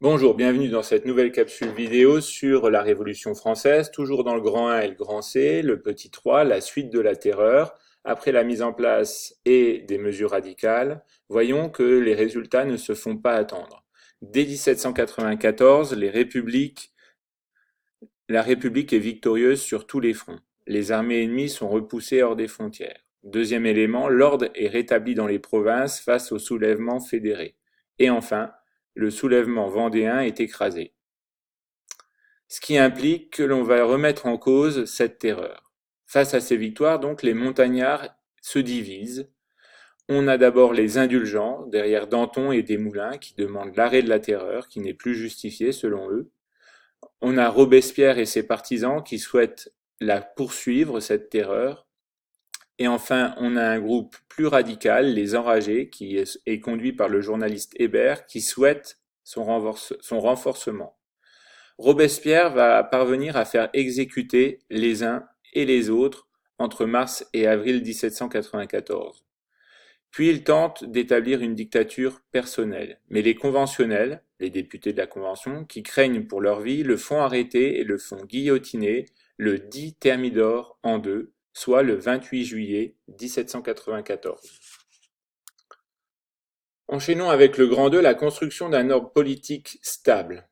Bonjour, bienvenue dans cette nouvelle capsule vidéo sur la Révolution française, toujours dans le grand 1 et le grand C, le petit 3, la suite de la terreur. Après la mise en place et des mesures radicales, voyons que les résultats ne se font pas attendre. Dès 1794, la République est victorieuse sur tous les fronts. Les armées ennemies sont repoussées hors des frontières. Deuxième élément, l'ordre est rétabli dans les provinces face au soulèvement fédéré. Et enfin, le soulèvement vendéen est écrasé. Ce qui implique que l'on va remettre en cause cette terreur. Face à ces victoires, donc, les montagnards se divisent. On a d'abord les indulgents, derrière Danton et Desmoulins, qui demandent l'arrêt de la terreur, qui n'est plus justifiée selon eux. On a Robespierre et ses partisans qui souhaitent la poursuivre, cette terreur. Et enfin, on a un groupe plus radical, les Enragés, qui est conduit par le journaliste Hébert, qui souhaite son renforcement. Robespierre va parvenir à faire exécuter les uns et les autres entre mars et avril 1794. Puis il tente d'établir une dictature personnelle, mais les conventionnels, les députés de la Convention, qui craignent pour leur vie, le font arrêter et le font guillotiner le 10 Thermidor en deux, soit le 28 juillet 1794. Enchaînons avec le grand 2, la construction d'un ordre politique stable.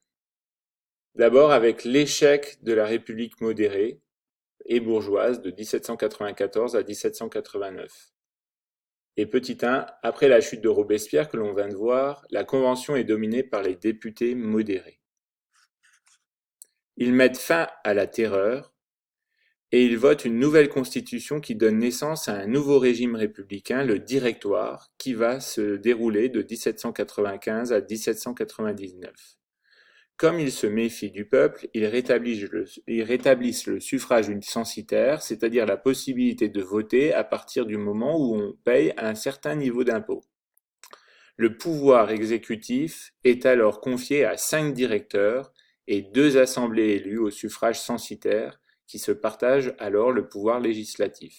D'abord avec l'échec de la République modérée et bourgeoise de 1794 à 1789. Et petit 1, après la chute de Robespierre que l'on vient de voir, la Convention est dominée par les députés modérés. Ils mettent fin à la terreur et ils votent une nouvelle constitution qui donne naissance à un nouveau régime républicain, le Directoire, qui va se dérouler de 1795 à 1799. Comme ils se méfient du peuple, ils rétablissent le suffrage censitaire, c'est-à-dire la possibilité de voter à partir du moment où on paye un certain niveau d'impôt. Le pouvoir exécutif est alors confié à 5 directeurs et 2 assemblées élues au suffrage censitaire qui se partagent alors le pouvoir législatif.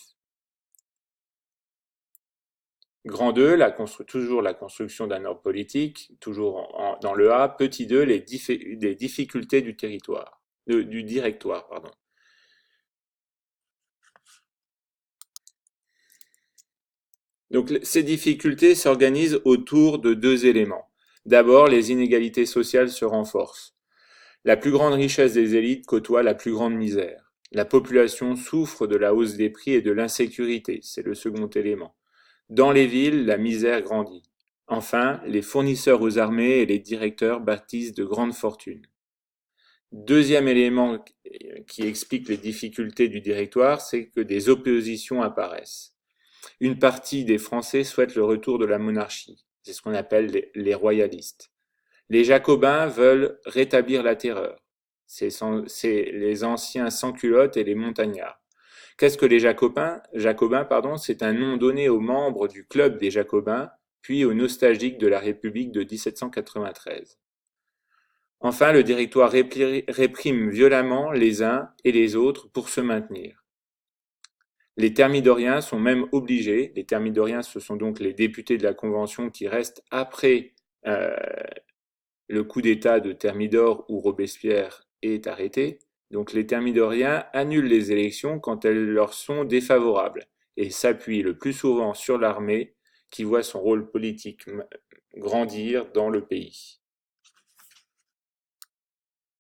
Grand 2, toujours la construction d'un ordre politique, toujours dans le A. Petit 2, les difficultés du directoire. Pardon. Donc ces difficultés s'organisent autour de 2 éléments. D'abord, les inégalités sociales se renforcent. La plus grande richesse des élites côtoie la plus grande misère. La population souffre de la hausse des prix et de l'insécurité, c'est le second élément. Dans les villes, la misère grandit. Enfin, les fournisseurs aux armées et les directeurs bâtissent de grandes fortunes. Deuxième élément qui explique les difficultés du directoire, c'est que des oppositions apparaissent. Une partie des Français souhaite le retour de la monarchie. C'est ce qu'on appelle les royalistes. Les Jacobins veulent rétablir la terreur. C'est les anciens sans-culottes et les montagnards. Qu'est-ce que les Jacobins? C'est un nom donné aux membres du club des Jacobins, puis aux nostalgiques de la République de 1793. Enfin, le Directoire réprime violemment les uns et les autres pour se maintenir. Les Thermidoriens sont même obligés, les Thermidoriens ce sont donc les députés de la Convention qui restent après le coup d'État de Thermidor où Robespierre est arrêté. Donc les Thermidoriens annulent les élections quand elles leur sont défavorables et s'appuient le plus souvent sur l'armée qui voit son rôle politique grandir dans le pays.